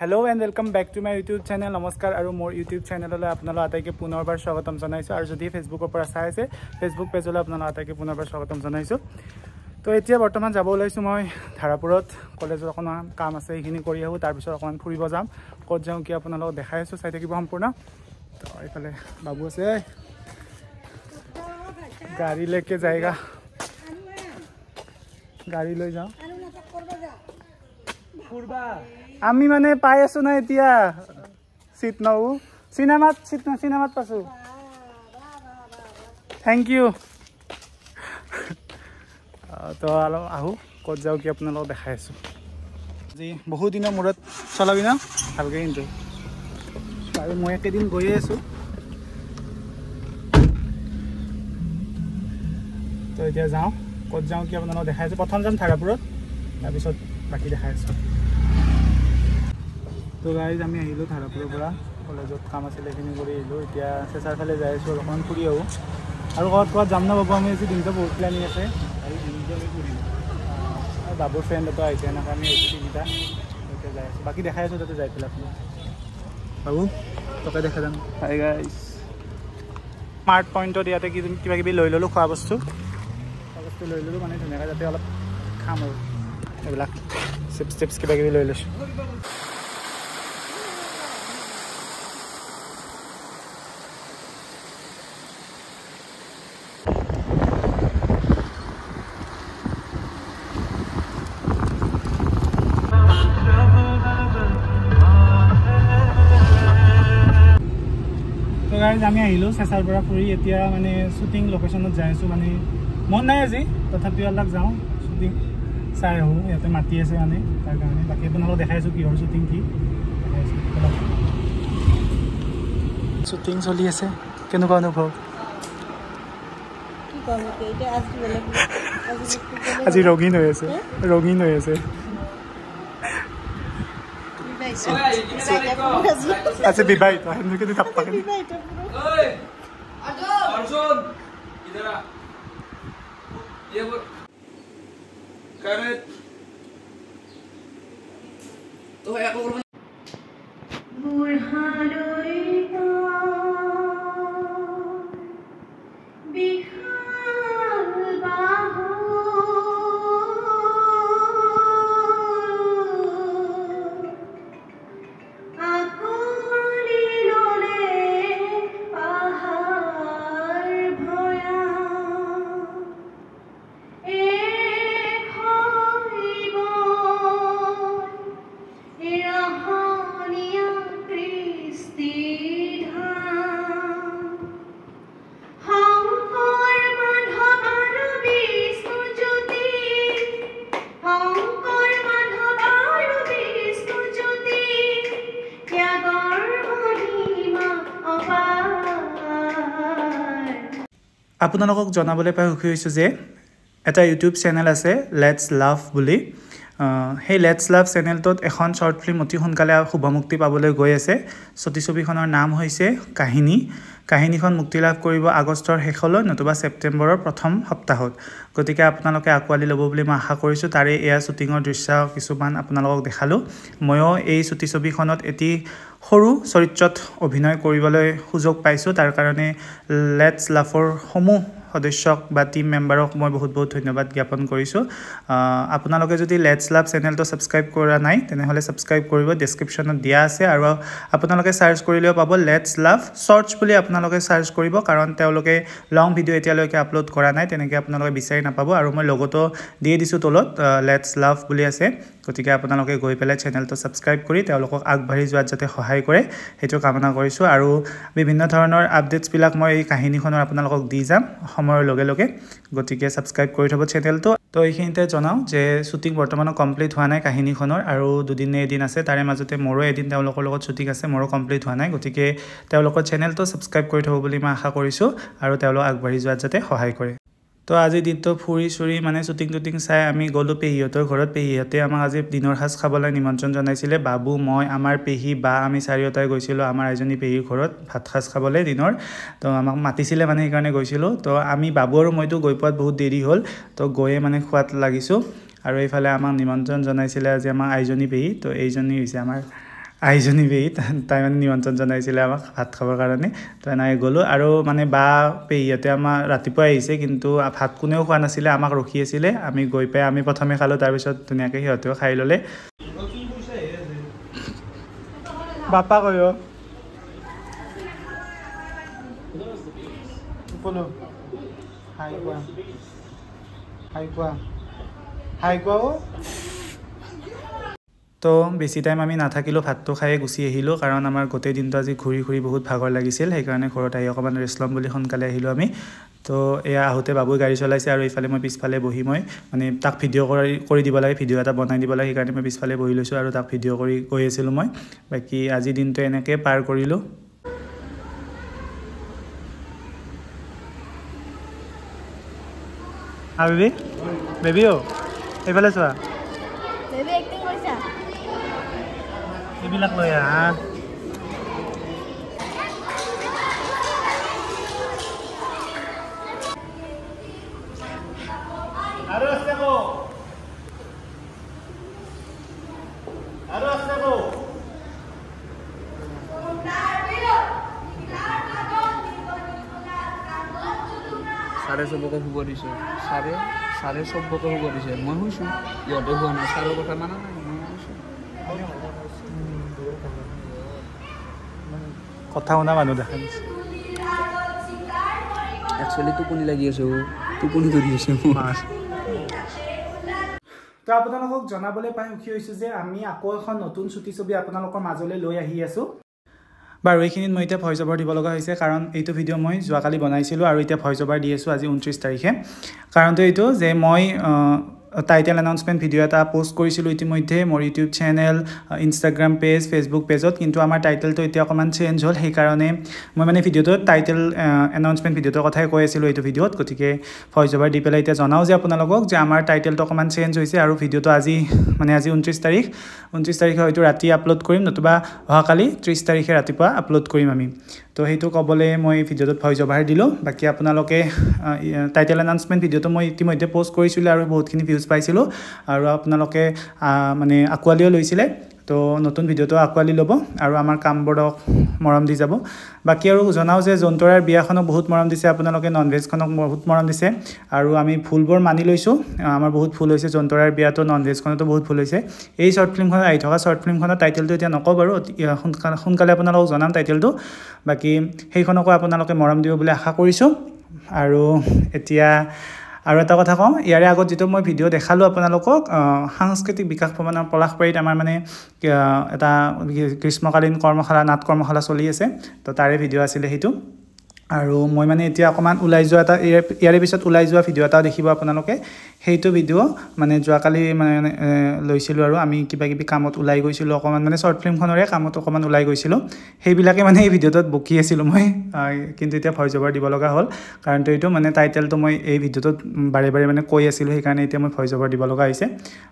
Hello and welcome back to my YouTube channel. Namaskar aru more YouTube channel le apnalo ataike punorbar swagatam janaisu aru jodi Facebook opor asa ase Facebook page le apnalo ataike punorbar swagatam janaisu. To etia bortoman jabo olaisu moi Dharapurot college okon kaam ase ekhini kori ahu tar bisor okon furibo jam kot jau ki apnalo dekhai asu sai thakibo sampurna. To efale babu ase gari leke jayega gari loi jao kurba আমি মানে পাই আছো না এতিয়া seat নাও সিনেমাত পাছো thank U তো আলো আহো কত যাও কি আপোনালোক দেখাই আছো আজি বহু দিনৰ মূৰত চলাবি না ভালকে কিন্তু আৰু মই একেদিন গৈ আছো তো এতিয়া যাও কত যাও কি আপোনালোক দেখাই আছো প্ৰথম যাম ধাৰাপুৰত তাৰ পিছত বাকি দেখাই আছো তো গাইজ আমি আহিলো ধাৰাপুৰৰ পৰা কলেজত কাম আছিল এখিনি কৰি আহিলো এতিয়া চেচাৰ ফালে যাই আছো অলপমান ফুৰি আহো আৰু ক'ত যাম না বাবু আমি আজি দিনটো বহুত প্লেনিং আছে আৰু দিনটো আমি ফুৰিম আৰু বাবুৰ ফ্ৰেণ্ড এটা আহিছে এনেকৈ আমি আহিছো তিনিটা এতিয়া যাই আছো বাকী দেখাই আছো তাতে যাই পেলাই আপুনি বাবু তোকে দেখা যাম হাই গাইজ স্মাৰ্ট পইণ্টত ইয়াতে কিবা কিবি লৈ ল'লোঁ খোৱা বস্তু লৈ ল'লোঁ মানে ধুনীয়াকৈ যাতে অলপ খাম আৰু এইবিলাক চিপছ কিবা কিবি লৈ লৈছোঁ আমি আহিলো চেচাৰ পৰা ফুৰি এতিয়া মানে শ্বুটিং লোকেশ্যনত যাই আছো মানে মন নাই আজি তথাপিও অলপ যাওঁ শ্বুটিং চাই আহোঁ ইয়াতে মাতি আছে মানে তাৰ কাৰণে বাকী আপোনালোকক দেখাই আছো কিহৰ শ্বুটিং কি শ্বুটিং চলি আছে কেনেকুৱা অনুভৱ আজি ৰঙীন হৈ আছে अच्छा विवाहित है कितनी थप्पा के ओए अर्जुन इधर आ ये करे तो है को बुरहानोई बिहाल बाहु আপোনালোকক জনাবলৈ পাই সুখী হৈছোঁ যে এটা ইউটিউব চেনেল আছে লেটছ লাভ বুলি সেই লেটছ লাভ চেনেলটোত এখন শ্বৰ্ট ফিল্ম অতি সোনকালে শুভমুক্তি পাবলৈ গৈ আছে ছবিখনৰ নাম হৈছে কাহিনীখন মুক্তি লাভ কৰিব আগষ্টৰ শেষলৈ নতুবা ছেপ্টেম্বৰৰ প্ৰথম সপ্তাহত গতিকে আপোনালোকে আঁকোৱালি ল'ব বুলি মই আশা কৰিছোঁ তাৰে এয়া শ্বুটিঙৰ দৃশ্য কিছুমান আপোনালোকক দেখালোঁ ময়ো এই ছবিখনত এটি সৰু চৰিত্ৰত অভিনয় কৰিবলৈ সুযোগ পাইছোঁ তাৰ কাৰণে লেটছ লাভৰ সমূহ সদস্যক বা টিম মেম্বাৰক মই বহুত ধন্যবাদ জ্ঞাপন কৰিছোঁ আপোনালোকে যদি লেটছ লাভ চেনেলটো ছাবস্ক্ৰাইব কৰা নাই তেনেহ'লে ছাবস্ক্ৰাইব কৰিব ডেছক্ৰিপশ্যনত দিয়া আছে আৰু আপোনালোকে চাৰ্চ কৰিলেও পাব লেটছ লাভ শৰ্টছ বুলি আপোনালোকে চাৰ্চ কৰিব কাৰণ তেওঁলোকে লং ভিডিঅ' এতিয়ালৈকে আপলোড কৰা নাই তেনেকৈ আপোনালোকে বিচাৰি নাপাব আৰু মই লগতো দিয়ে দিছোঁ তলত লেটছ লাভ বুলি আছে গতিকে আপোনালোকে গৈ পেলাই চেনেলটো ছাবস্ক্ৰাইব কৰি তেওঁলোকক আগবাঢ়ি যোৱাত যাতে সহায় কৰে সেইটো কামনা কৰিছোঁ আৰু বিভিন্ন ধৰণৰ আপডেটছবিলাক মই এই কাহিনীখনৰ আপোনালোকক দি যাম সময়ৰ লগে লগে গতিকে ছাবস্ক্ৰাইব কৰি থব চেনেলটো তো এইখিনিতে জনাওঁ যে শ্বুটিং বৰ্তমানো কমপ্লিট হোৱা নাই কাহিনীখনৰ আৰু এদিন আছে তাৰে মাজতে মোৰো এদিন তেওঁলোকৰ লগত শ্বুটিং আছে মোৰো কমপ্লিট হোৱা নাই গতিকে তেওঁলোকৰ চেনেলটো ছাবস্ক্ৰাইব কৰি থব বুলি মই আশা কৰিছোঁ আৰু তেওঁলোক আগবাঢ়ি যোৱাত যাতে সহায় কৰে তো আজি দিনটো ফুৰি চুৰি মানে শ্বুটিং চাই আমি গ'লোঁ পেহীহঁতৰ ঘৰত পেহীহঁতে আমাক আজি দিনৰ সাজ খাবলৈ নিমন্ত্ৰণ জনাইছিলে বাবু মই আমাৰ পেহী বা আমি চাৰিওটাই গৈছিলোঁ আমাৰ এজনী পেহীৰ ঘৰত ভাত সাজ খাবলৈ দিনৰ তো আমাক মাতিছিলে মানে সেইকাৰণে গৈছিলোঁ তো আমি বাবু আৰু মইতো গৈ পোৱাত বহুত দেৰি হ'ল তো গৈয়ে মানে খোৱাত লাগিছোঁ আৰু এইফালে আমাক নিমন্ত্ৰণ জনাইছিলে আজি আমাৰ আইজনী পেহী তো এইজনী হৈছে আমাৰ আইজনী পেহী তাই মানে নিমন্ত্ৰণ জনাইছিলে আমাক ভাত খাবৰ কাৰণে তো এনেকৈ গ'লোঁ আৰু মানে বা পেহীহঁতে আমাৰ ৰাতিপুৱাই আহিছে কিন্তু ভাত কোনেও খোৱা নাছিলে আমাক ৰখি আছিলে আমি গৈ পাই আমি প্ৰথমে খালোঁ তাৰপিছত ধুনীয়াকৈ সিহঁতেও খাই ল'লে বাপা কয় হাই কোৱা তো বেছি টাইম আমি নাথাকিলোঁ ভাতটো খাই গুচি আহিলোঁ কাৰণ আমাৰ গোটেই দিনটো আজি ঘূৰি ঘূৰি বহুত ভাগৰ লাগিছিল সেইকাৰণে ঘৰত আহি অকণমান ৰেষ্ট ল'ম বুলি সোনকালে আহিলোঁ আমি তো এয়া আহোঁতে বাবুই গাড়ী চলাইছে আৰু ইফালে মই পিছফালে বহি মই মানে তাক ভিডিঅ' কৰি দিব লাগে ভিডিঅ' এটা বনাই দিব লাগে সেইকাৰণে মই পিছফালে বহি লৈছোঁ আৰু তাক ভিডিঅ' কৰি গৈ আছিলোঁ মই বাকী আজিৰ দিনটো এনেকৈ পাৰ কৰিলোঁ বেবী বেবী এইফালে চোৱা এইবিলাক লৈ আহা আৰু আছে ছাৰে চবকে শুব দিছে ছাৰে চবকে শুব দিছে মই শুইছোঁ ইহঁতে শুৱা নাই ছাৰৰ কথা মানা নাই মই শুইছোঁ কথা শুনা মানুহ দেখা দিছে একচুৱেলি টোপনি লাগি আছোঁ টোপনি ধৰি আছে মোৰ তো আপোনালোকক জনাবলৈ পাই সুখী হৈছোঁ যে আমি আকৌ এখন নতুন ছুটি ছবি আপোনালোকৰ মাজলৈ লৈ আহি আছোঁ বাৰু এইখিনিত মই এতিয়া ভইচ অভাৰ দিব লগা হৈছে কাৰণ এইটো ভিডিঅ' মই যোৱাকালি বনাইছিলোঁ আৰু এতিয়া ভইচ অভাৰ দি আছোঁ আজি 29 তাৰিখে কাৰণটো এইটো যে মই টাইটেল এনাউন্সমেণ্ট ভিডিঅ' এটা পোষ্ট কৰিছিলোঁ ইতিমধ্যে মোৰ YouTube channel Instagram page Facebook পেজত কিন্তু আমাৰ টাইটেলটো এতিয়া অকণমান চেঞ্জ হ'ল সেইকাৰণে মই মানে ভিডিঅ'টোত টাইটেল এনাউন্সমেণ্ট ভিডিঅ'টোৰ কথাই কৈ আছিলোঁ এইটো ভিডিঅ'ত গতিকে ভইচ অভাৰ দি পেলাই এতিয়া জনাওঁ যে আপোনালোকক যে আমাৰ টাইটেলটো অকণমান চেঞ্জ হৈছে আৰু ভিডিঅ'টো আজি 29 তাৰিখে হয়তো ৰাতি আপলোড কৰিম নতুবা অহাকালি 30 তাৰিখে ৰাতিপুৱা আপলোড কৰিম আমি তো সেইটো ক'বলৈ মই ভিডিঅ'টোত ভইচ অভাৰ দিলোঁ বাকী আপোনালোকে টাইটেল এনাউন্সমেণ্ট ভিডিঅ'টো মই ইতিমধ্যে পোষ্ট কৰিছিলোঁ আৰু বহুতখিনি ভিউজ পাইছিলোঁ আৰু আপোনালোকে মানে আঁকোৱালিও লৈছিলে তো নতুন ভিডিঅ'টো আঁকোৱালি ল'ব আৰু আমাৰ কামবোৰক মৰম দি যাব বাকী আৰু জনাওঁ যে জন্তৰাৰ বিয়াখনক বহুত মৰম দিছে আপোনালোকে নন ভেজখনক বহুত মৰম দিছে আৰু আমি ভুলবোৰ মানি লৈছোঁ আমাৰ বহুত ভুল হৈছে জন্তৰাৰ বিয়াটো নন ভেজখনতো বহুত ভুল হৈছে এই শ্বৰ্ট ফিল্মখনত আহি থকা শ্বৰ্ট ফিল্মখনৰ টাইটেলটো এতিয়া নকওঁ বাৰু সোনকালে আপোনালোকক জনাম টাইটেলটো বাকী সেইখনকো আপোনালোকে মৰম দিব বুলি আশা কৰিছোঁ আৰু এতিয়া আৰু এটা কথা কওঁ ইয়াৰে আগত যিটো মই ভিডিঅ' দেখালোঁ আপোনালোকক সাংস্কৃতিক বিকাশ ভৱনৰ পলাশবাৰীত আমাৰ মানে এটা গ্ৰীষ্মকালীন কৰ্মশালা নাট কৰ্মশালা চলি আছে তো তাৰে ভিডিঅ' আছিলে সেইটো আৰু মই মানে এতিয়া অকণমান ওলাই যোৱা এটা ইয়াৰে পিছত ওলাই যোৱা ভিডিঅ' এটাও দেখিব আপোনালোকে সেইটো ভিডিঅ' মানে যোৱাকালি মানে লৈছিলোঁ আৰু আমি কিবা কিবি কামত ওলাই গৈছিলোঁ অকণমান মানে শ্বৰ্ট ফিল্মখনৰে কামত অকণমান ওলাই গৈছিলোঁ সেইবিলাকে মানে এই ভিডিঅ'টোত বকি আছিলোঁ মই কিন্তু এতিয়া ভইচ অভাৰ দিব লগা হ'ল কাৰণটো এইটো মানে টাইটেলটো মই এই ভিডিঅ'টোত বাৰে বাৰে মানে কৈ আছিলোঁ সেইকাৰণে এতিয়া মই ভইচ অভাৰ দিব লগা হৈছে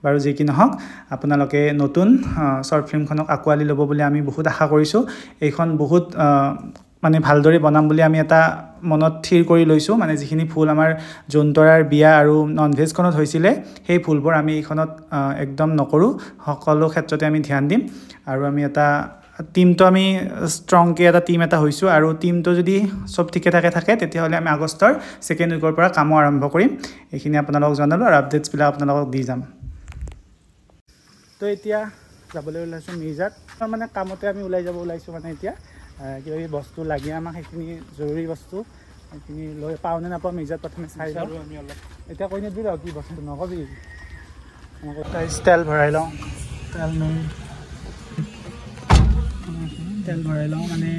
বাৰু যি কি নহওক আপোনালোকে নতুন শ্বৰ্ট ফিল্মখনক আঁকোৱালি ল'ব বুলি আমি বহুত আশা কৰিছোঁ এইখন বহুত মানে ভালদৰে বনাম বুলি আমি এটা মনত থিৰ কৰি লৈছোঁ মানে যিখিনি ভুল আমাৰ জন্তৰাৰ বিয়া আৰু নন ভেজখনত হৈছিলে সেই ভুলবোৰ আমি এইখনত একদম নকৰোঁ সকলো ক্ষেত্ৰতে আমি ধ্যান দিম আৰু আমি এটা টিমটো আমি ষ্ট্ৰংকৈ এটা টিম এটা হৈছোঁ আৰু টিমটো যদি চব ঠিকে থাকে তেতিয়াহ'লে আমি আগষ্টৰ ছেকেণ্ড উইকৰ পৰা কামো আৰম্ভ কৰিম এইখিনি আপোনালোকক জনালোঁ আৰু আপডেটছবিলাক আপোনালোকক দি যাম তো এতিয়া যাবলৈ ওলাইছোঁ মিৰ্জাত মানে কামতে আমি ওলাইছোঁ মানে এতিয়া কিবা কিবি বস্তু লাগে আমাক সেইখিনি জৰুৰী বস্তু সেইখিনি লৈ পাওঁ নে নাপাওঁ মিৰ্জাত প্ৰথমে চাই লওঁ আমি অলপ এতিয়া কৈ নিদিবি ৰ কি বস্তু নকবি তেল ভৰাই লওঁ তেল ভৰাই লওঁ মানে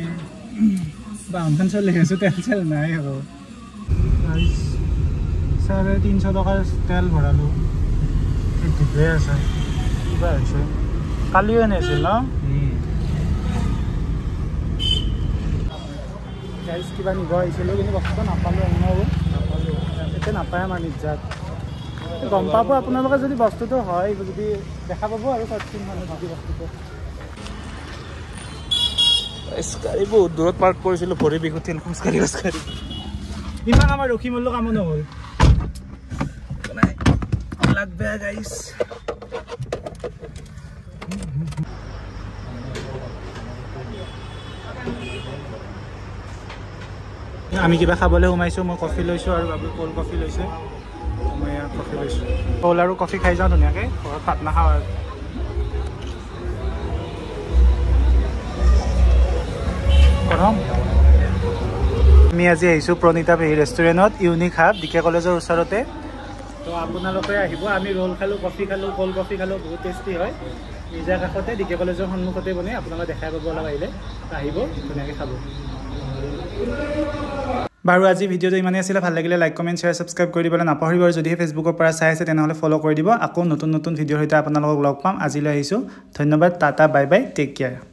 বাহনখন চলি আছোঁ তেল চেল নাই আৰু 350 টকাৰ তেল ভৰালোঁ ঠিকে আছে কিবা হৈছে কালিও এনে আছিল ন কিবা নিব আহিছিলোঁ কিন্তু বস্তুটো নাপালোঁ এতিয়া নাপায় আমাৰ মিৰ্জাত গম পাব আপোনালোকে যদি বস্তুটো হয় যদি দেখা পাব আৰু শ্বৰ্ট ফিল্মখনত যদি বস্তুটো খোজকাঢ়ি বহুত দূৰত পাৰ্ক কৰিছিলোঁ ভৰি বিষ উঠিল খোজকাঢ়ি ইমান আমাৰ ৰখি মূল্য কামো নহ'ল লাগ বেয়া গাইছ আমি কিবা খাবলৈ সোমাইছোঁ মই কফি লৈছোঁ আৰু বাবু ক'ল্ড কফি লৈছে মই ইয়াত কফি লৈছোঁ ক'ল্ড আৰু কফি খাই যাওঁ ধুনীয়াকৈ ঘৰত ভাত নাখাওঁ আৰু প্ৰথম আমি আজি আহিছোঁ প্ৰণীতা পেহী ৰেষ্টুৰেণ্টত ইউনিক হাব ডিকে কলেজৰ ওচৰতে তো আপোনালোকে আহিব আমি ৰোল খালোঁ কফি খালোঁ ক'ল্ড কফি খালোঁ বহুত টেষ্টি হয় নিজা কাষতে ডিকে কলেজৰ সন্মুখতে বনাই আপোনালোকে দেখাই পাব অলপ আহিলে আহিব ধুনীয়াকৈ খাব বাৰু আজি ভিডিঅ'টো ইমানেই আছিলে ভাল লাগিলে লাইক কমেণ্ট শ্বেয়াৰ ছাবস্ক্ৰাইব কৰি দিবলৈ নাপাহৰিব আৰু যদিহে ফেচবুকৰ পৰা চাই আছে তেনেহ'লে ফ'ল' কৰি দিব আকৌ নতুন নতুন ভিডিঅ'ৰ সৈতে আপোনালোকক লগ পাম আজিলৈ আহিছোঁ ধন্যবাদ tata bye bye take care